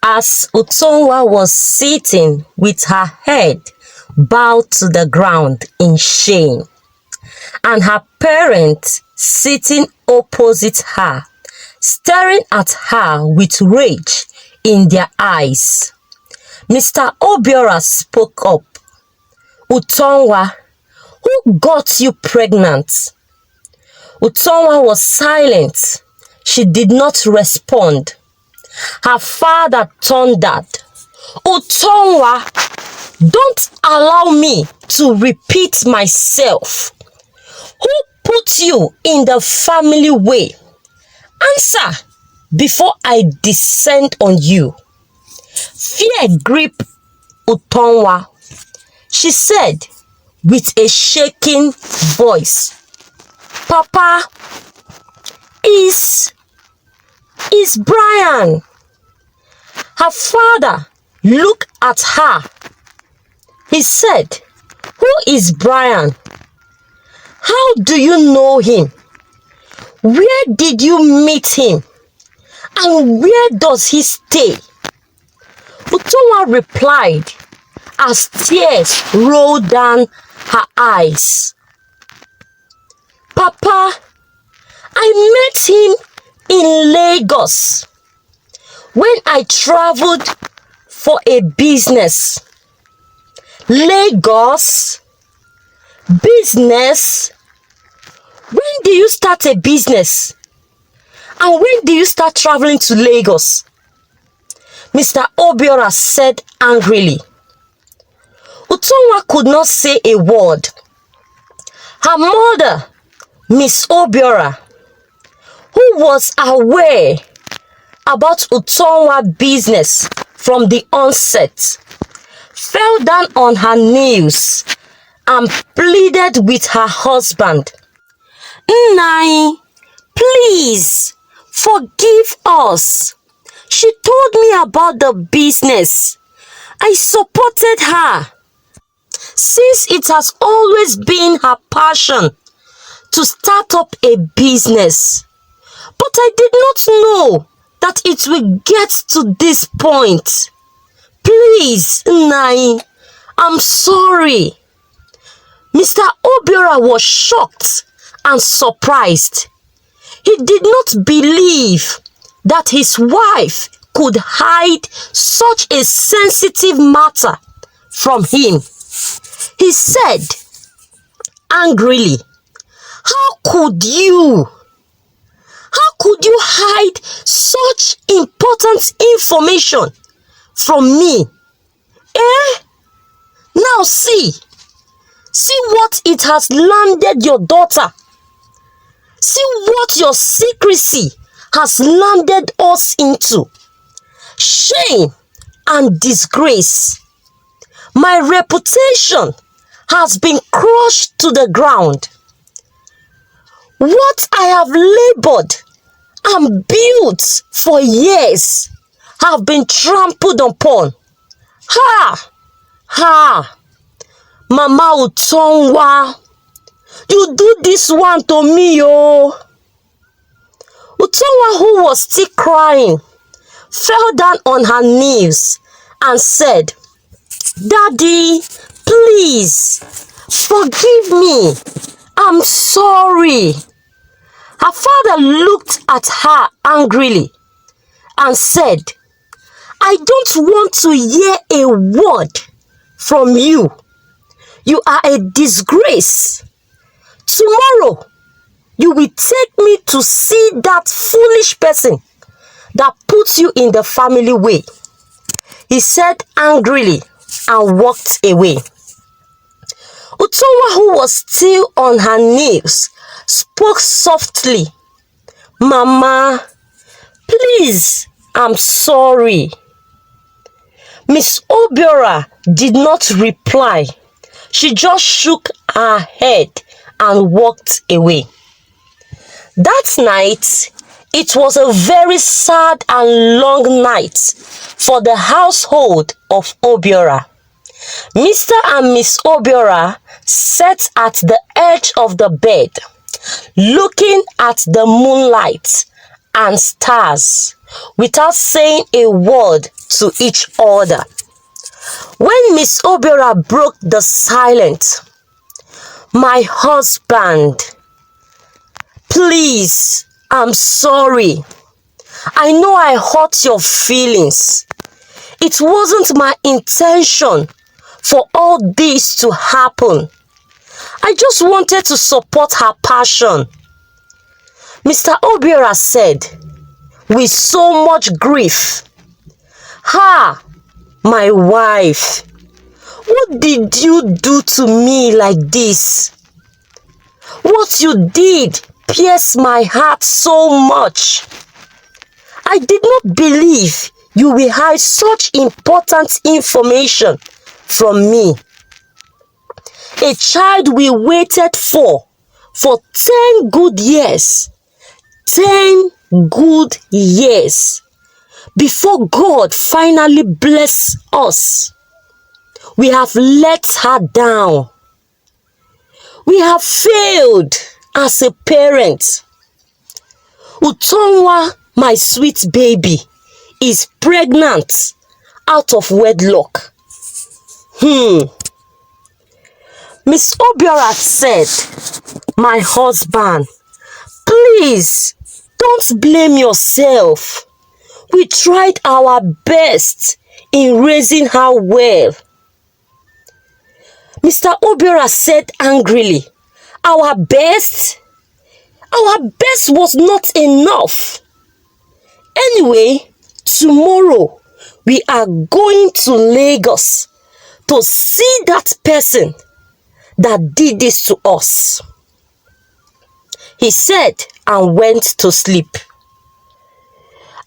As Utonwa was sitting with her head bowed to the ground in shame, and her parents sitting opposite her, staring at her with rage in their eyes, Mr. Obiora spoke up. "Utonwa, who got you pregnant?" Utonwa was silent. She did not respond. Her father thundered, "Utonwa, don't allow me to repeat myself. Who put you in the family way? Answer before I descend on you." Fear gripped Utonwa. She said with a shaking voice, "Papa, is Brian." Her father looked at her. He said, "Who is Brian? How do you know him? Where did you meet him? And where does he stay?" Utonwa replied as tears rolled down her eyes, "Papa, I met him in Lagos when I traveled for a business." Lagos? Business? When do you start a business? And when do you start traveling to Lagos? Mr. Obiora said angrily. Utonwa could not say a word. Her mother, Miss Obiora, who was aware about Utonwa's business from the onset, fell down on her knees and pleaded with her husband. "Nnai, please forgive us. She told me about the business. I supported her, since it has always been her passion to start up a business. But I did not know that it will get to this point. Please, Nnai, I'm sorry." Mr. Obiora was shocked and surprised. He did not believe that his wife could hide such a sensitive matter from him. He said angrily, How could you hide such important information from me? Now see what it has landed your daughter. See what your secrecy has landed us into. Shame and disgrace. My reputation has been crushed to the ground. What I have labored and built for years have been trampled upon. Ha! Mama Utonwa, you do this one to me, oh. Utonwa, who was still crying, fell down on her knees and said, "Daddy, please, forgive me. I'm sorry." Her father looked at her angrily and said, "I don't want to hear a word from you. You are a disgrace. Tomorrow, you will take me to see that foolish person that puts you in the family way," he said angrily and walked away. Utonwa, who was still on her knees, spoke softly. "Mama, please, I'm sorry." Miss Obiora did not reply. She just shook her head and walked away. That night, it was a very sad and long night for the household of Obiora. Mr. and Miss Obiora sat at the edge of the bed, looking at the moonlight and stars without saying a word to each other. When Miss Obiora broke the silence, "My husband, please, I'm sorry. I know I hurt your feelings. It wasn't my intention for all this to happen. I just wanted to support her passion," Mr. Obiora said with so much grief. "Ha, my wife, what did you do to me like this? What you did pierced my heart so much. I did not believe you will hide such important information from me. A child we waited for 10 good years. 10 good years. Before God finally blessed us. We have let her down. We have failed as a parent. Utonwa, my sweet baby, is pregnant out of wedlock." Miss Obiora said, "My husband, please don't blame yourself. We tried our best in raising her well." Mr. Obiora said angrily, Our best was not enough. Anyway, tomorrow we are going to Lagos to see that person that did this to us," he said, and went to sleep.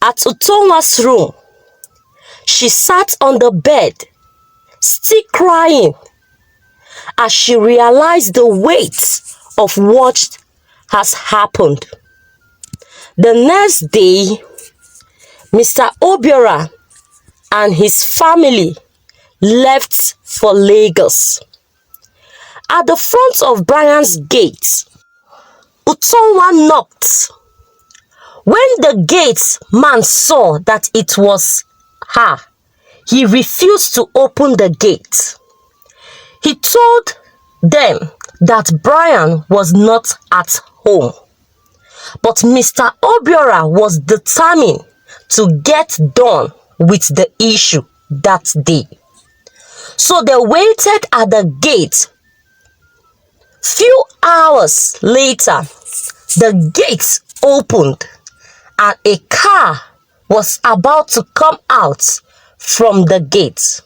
At Utonwa's room, she sat on the bed, still crying, as she realized the weight of what has happened. The next day, Mr. Obiora and his family left for Lagos. At the front of Brian's gate, Utonwa knocked. When the gate man saw that it was her, he refused to open the gate. He told them that Brian was not at home. But Mr. Obiora was determined to get done with the issue that day. So they waited at the gate. Few hours later, the gates opened and a car was about to come out from the gate.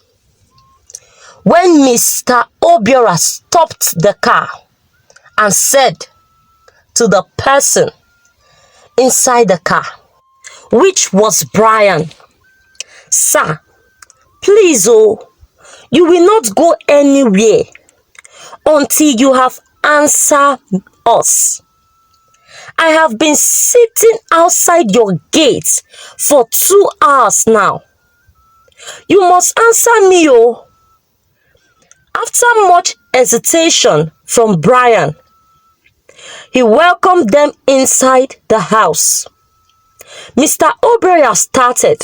When Mr. Obiora stopped the car and said to the person inside the car, which was Brian, "Sir, please, you will not go anywhere until you have answered us. I have been sitting outside your gate for 2 hours now. You must answer me, oh." After much hesitation from Brian, he welcomed them inside the house. Mr. Obiora started.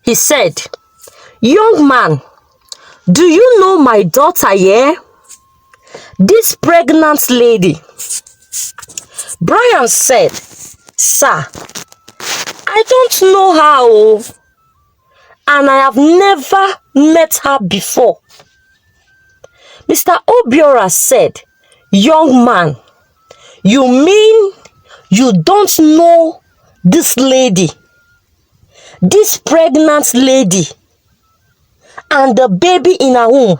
He said, "Young man, do you know my daughter here? This pregnant lady." Brian said, "Sir, I don't know her, and I have never met her before." Mr. Obiora said, "Young man, you mean you don't know this lady, this pregnant lady, and the baby in her womb?"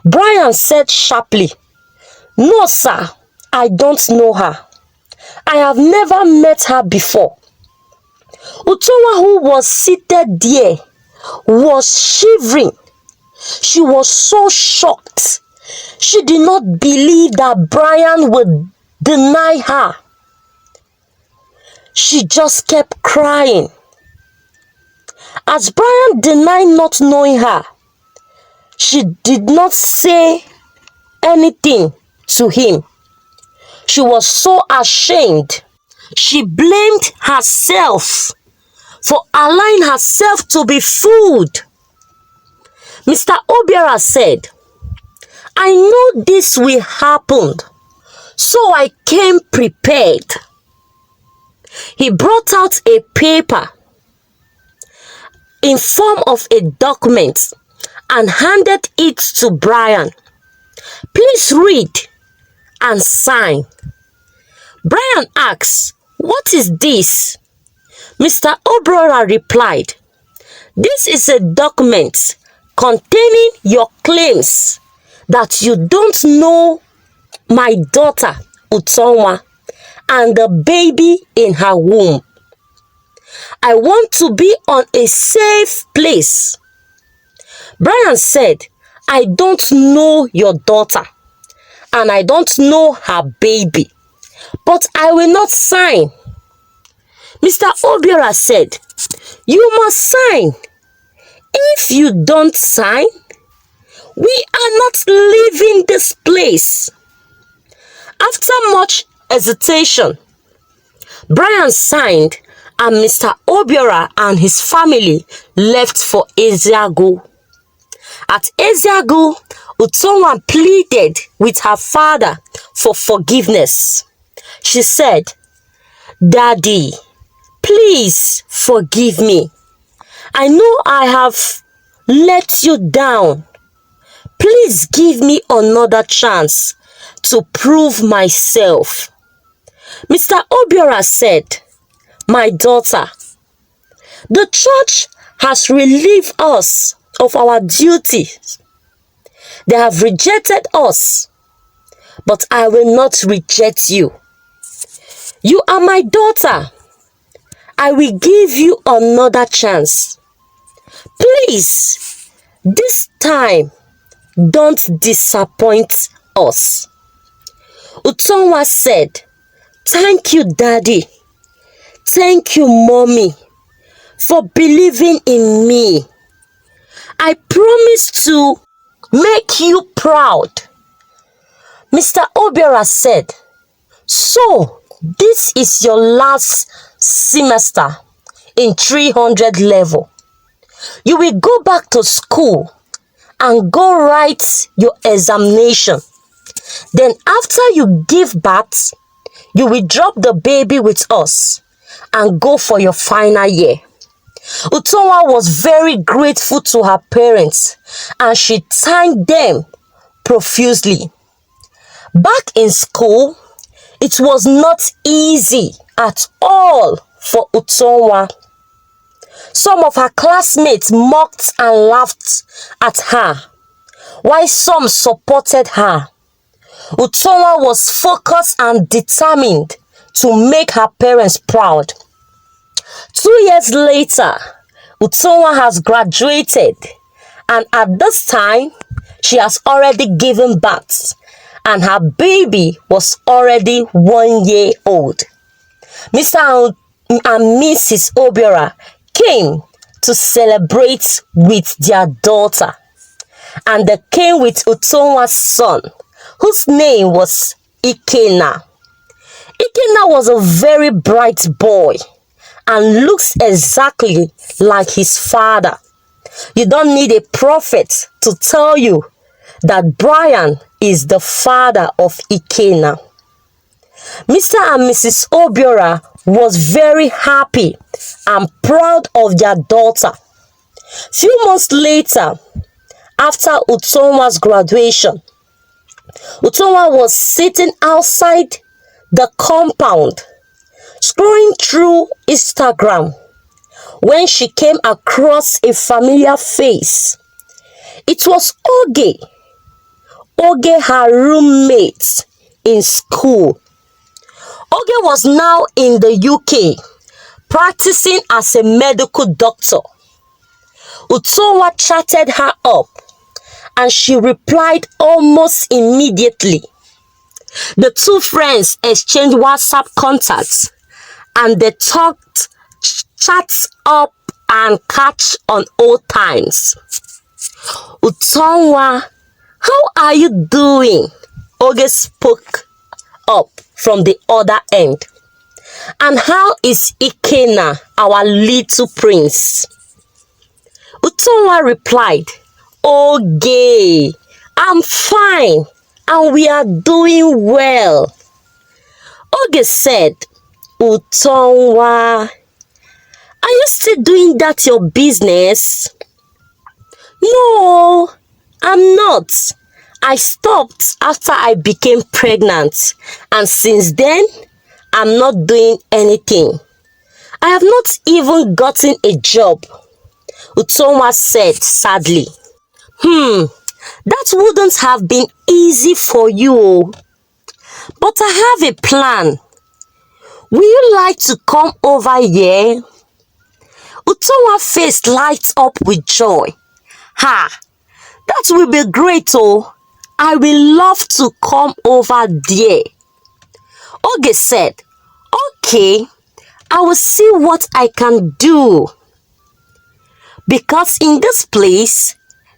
Brian said sharply, "No, sir, I don't know her. I have never met her before." Utomwa, who was seated there, was shivering. She was so shocked. She did not believe that Brian would deny her. She just kept crying. As Brian denied not knowing her, she did not say anything to him. She was so ashamed. She blamed herself for allowing herself to be fooled. Mr. Obiora said, I know this will happen, so I came prepared. He brought out a paper in form of a document and handed it to Brian. Please read and sign. Brian asked, what is this? Mr. Obiora replied, this is a document containing your claims that you don't know my daughter Utonwa and the baby in her womb. I want to be on a safe place. Brian said, I don't know your daughter and I don't know her baby, but I will not sign. Mr. Obiora said, you must sign. If you don't sign, we are not leaving this place. After much hesitation, Brian signed and Mr. Obiora and his family left for Eziago. At Eziago, Utonwa pleaded with her father for forgiveness. She said, Daddy, please forgive me. I know I have let you down. Please give me another chance to prove myself. Mr. Obiora said, my daughter, the church has relieved us of our duties. They have rejected us, but I will not reject you. You are my daughter. I will give you another chance. Please, this time, don't disappoint us. Utonwa said, thank you, Daddy. Thank you, Mommy, for believing in me. I promise to make you proud. Mr. Obiora said, so this is your last semester in 300 level. You will go back to school and go write your examination. Then after you give birth, you will drop the baby with us and go for your final year. Utonwa was very grateful to her parents and she thanked them profusely. Back in school, it was not easy at all for Utonwa. Some of her classmates mocked and laughed at her, while some supported her. Utonwa was focused and determined to make her parents proud. 2 years later, Utonwa has graduated, and at this time, she has already given birth, and her baby was already 1 year old. Mr. and Mrs. Obiora came to celebrate with their daughter, and they came with Utonwa's son, whose name was Ikenna. Ikenna was a very bright boy and looks exactly like his father. You don't need a prophet to tell you that Brian is the father of Ikenna. Mr. and Mrs. Obiora was very happy and proud of their daughter. Few months later, after Utonwa's graduation, Utonwa was sitting outside the compound, scrolling through Instagram, when she came across a familiar face. It was Oge, her roommate in school. Oge was now in the UK, practicing as a medical doctor. Utonwa chatted her up, and she replied almost immediately. The two friends exchanged WhatsApp contacts, and they talked, chats up, and catch on old times. Utonwa, how are you doing? Oge spoke up from the other end. And how is Ikenna, our little prince? Utonwa replied, "Okay, I'm fine and we are doing well." Oge said, "Utonwa, are you still doing that your business?" "No, I'm not. I stopped after I became pregnant, and since then, I'm not doing anything. I have not even gotten a job," Utomwa said sadly. That wouldn't have been easy for you. But I have a plan. Will you like to come over here? Utomwa's face lights up with joy. Ha! That will be great, oh. I will love to come over there. Oge said, "Okay, I will see what I can do." Because in this place,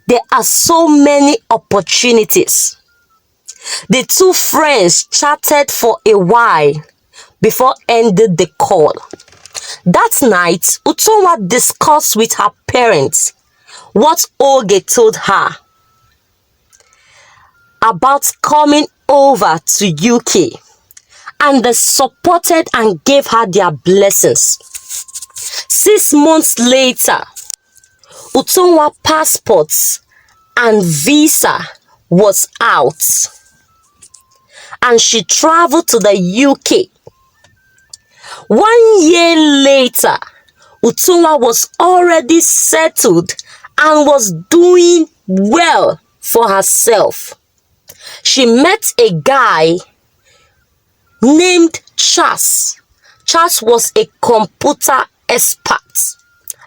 there are so many opportunities. The two friends chatted for a while before ending the call. That night, Utomwa discussed with her parents what Oge told her about coming over to UK, and they supported and gave her their blessings. 6 months later, Utomwa's passports and visa was out, and she traveled to the UK. 1 year later, Utomwa was already settled and was doing well for herself. She met a guy named Charles. Charles was a computer expert,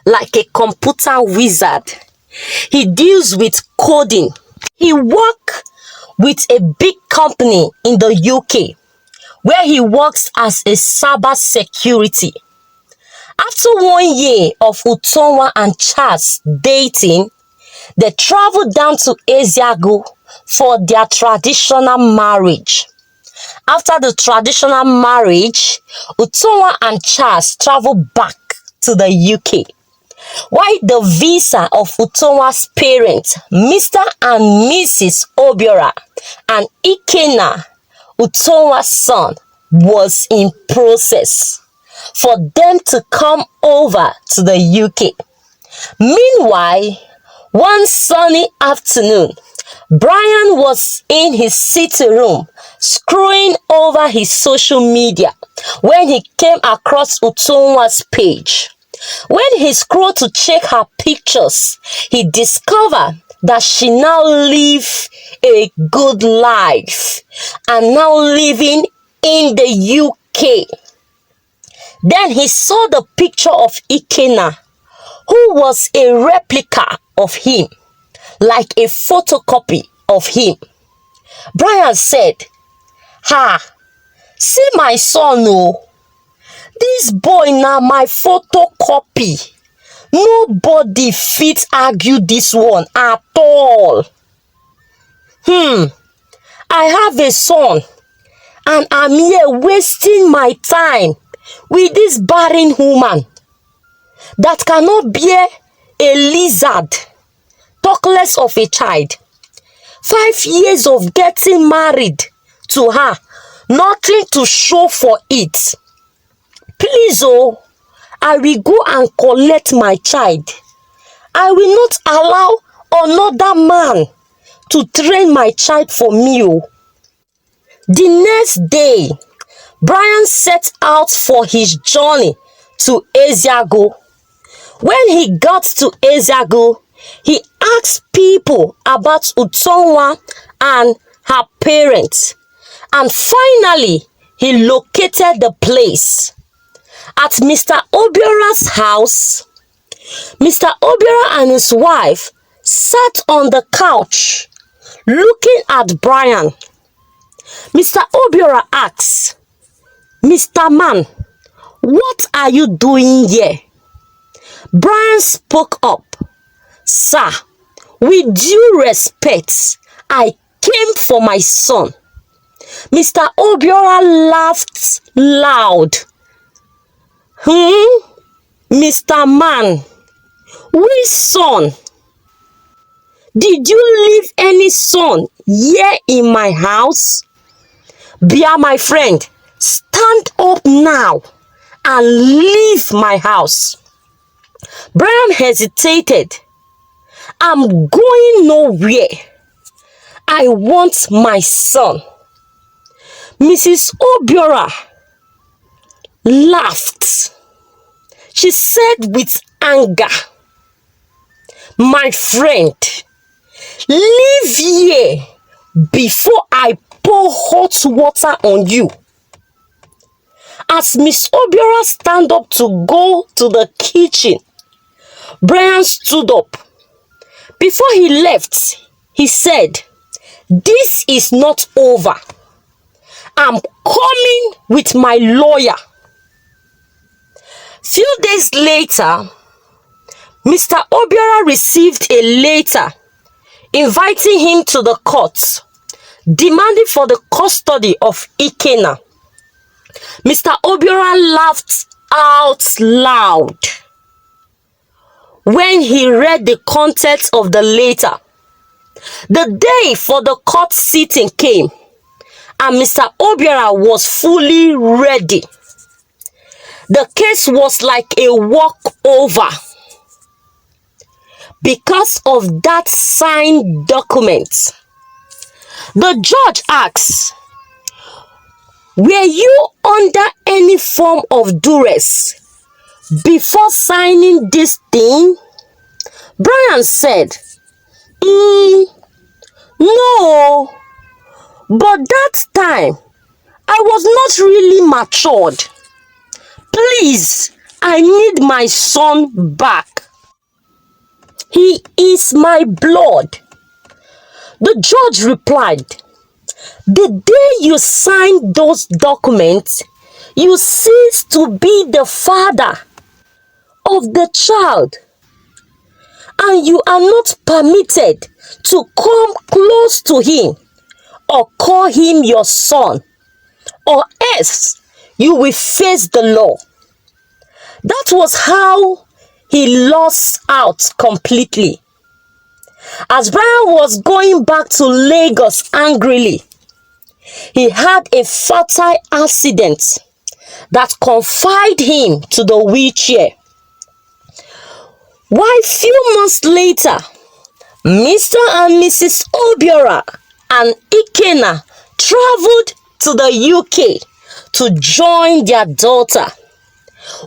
like a computer wizard. He deals with coding. He works with a big company in the UK where he works as a cyber security. After 1 year of Utonwa and Charles dating, they traveled down to Eziago for their traditional marriage. After the traditional marriage, Utonwa and Charles traveled back to the UK. While the visa of Utonwa's parents, Mr. and Mrs. Obiora and Ikenna, Utonwa's son, was in process for them to come over to the UK. Meanwhile, one sunny afternoon, Brian was in his sitting room scrolling over his social media when he came across Utonwa's page. When he scrolled to check her pictures, he discovered that she now lives a good life and now living in the UK. Then he saw the picture of Ikenna, who was a replica of him, like a photocopy of him. Brian said, see my son, oh. This boy na my photocopy. Nobody fit argue this one at all. I have a son and I'm here wasting my time with this barren woman that cannot bear a lizard, talk less of a child. 5 years of getting married to her, nothing to show for it. Please, oh, I will go and collect my child. I will not allow another man to train my child for me. Oh. The next day, Brian set out for his journey to Eziago. When he got to Eziago, he asked people about Utonwa and her parents. And finally, he located the place. At Mr. Obiora's house, Mr. Obiora and his wife sat on the couch looking at Brian. Mr. Obiora asked, "Mr. Man, what are you doing here?" Brian spoke up. "Sir, with due respect, I came for my son." Mr. Obiora laughed loud. Mr. Man, which son? Did you leave any son here in my house? Bia, my friend, stand up now and leave my house. Brian hesitated. I'm going nowhere. I want my son. Mrs. Obiora laughed. She said with anger, my friend, leave here before I pour hot water on you. As Miss Obiora stand up to go to the kitchen, Brian stood up. Before he left, he said, this is not over. I'm coming with my lawyer. Few days later, Mr. Obiora received a letter inviting him to the court, demanding for the custody of Ikenna. Mr. Obiora laughed out loud when he read the contents of the letter. The day for the court sitting came, and Mr. Obiora was fully ready. The case was like a walkover because of that signed document. The judge asked, were you under any form of duress before signing this thing? Brian said, no, but that time I was not really matured. Please, I need my son back. He is my blood. The judge replied, the day you signed those documents, you cease to be the father of the child, and you are not permitted to come close to him or call him your son, or else you will face the law. That was how he lost out completely. As Brian was going back to Lagos angrily, he had a fatal accident that confined him to the wheelchair. While few months later, Mr. and Mrs. Obiora and Ikenna traveled to the UK to join their daughter.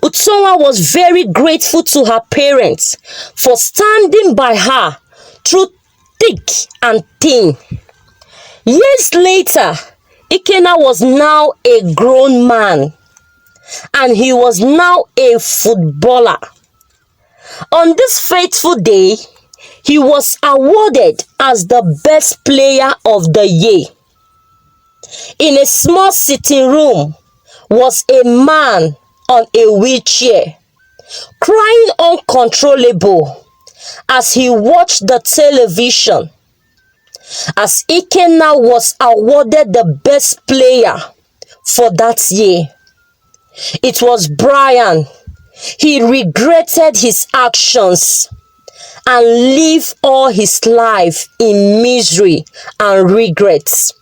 Utonwa was very grateful to her parents for standing by her through thick and thin. Years later, Ikenna was now a grown man, and he was now a footballer. On this fateful day, he was awarded as the best player of the year. In a small sitting room was a man on a wheelchair, crying uncontrollable as he watched the television. As Ikenna was awarded the best player for that year, it was Brian. He regretted his actions and lived all his life in misery and regrets.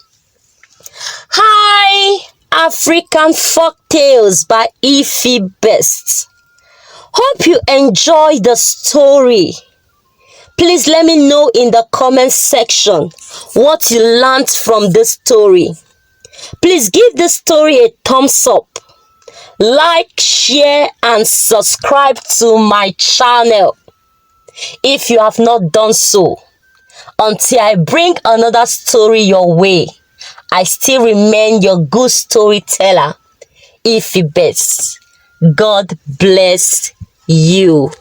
Hi, African Folktales by Ify Best. Hope you enjoy the story. Please let me know in the comment section what you learned from this story. Please give this story a thumbs up. Like, share, and subscribe to my channel if you have not done so. Until I bring another story your way, I still remain your good storyteller, Ify Best. God bless you.